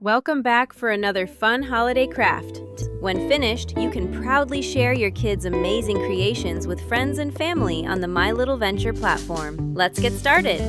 Welcome back for another fun holiday craft. When finished, you can proudly share your kids' amazing creations with friends and family on the My Little Venture platform. Let's get started!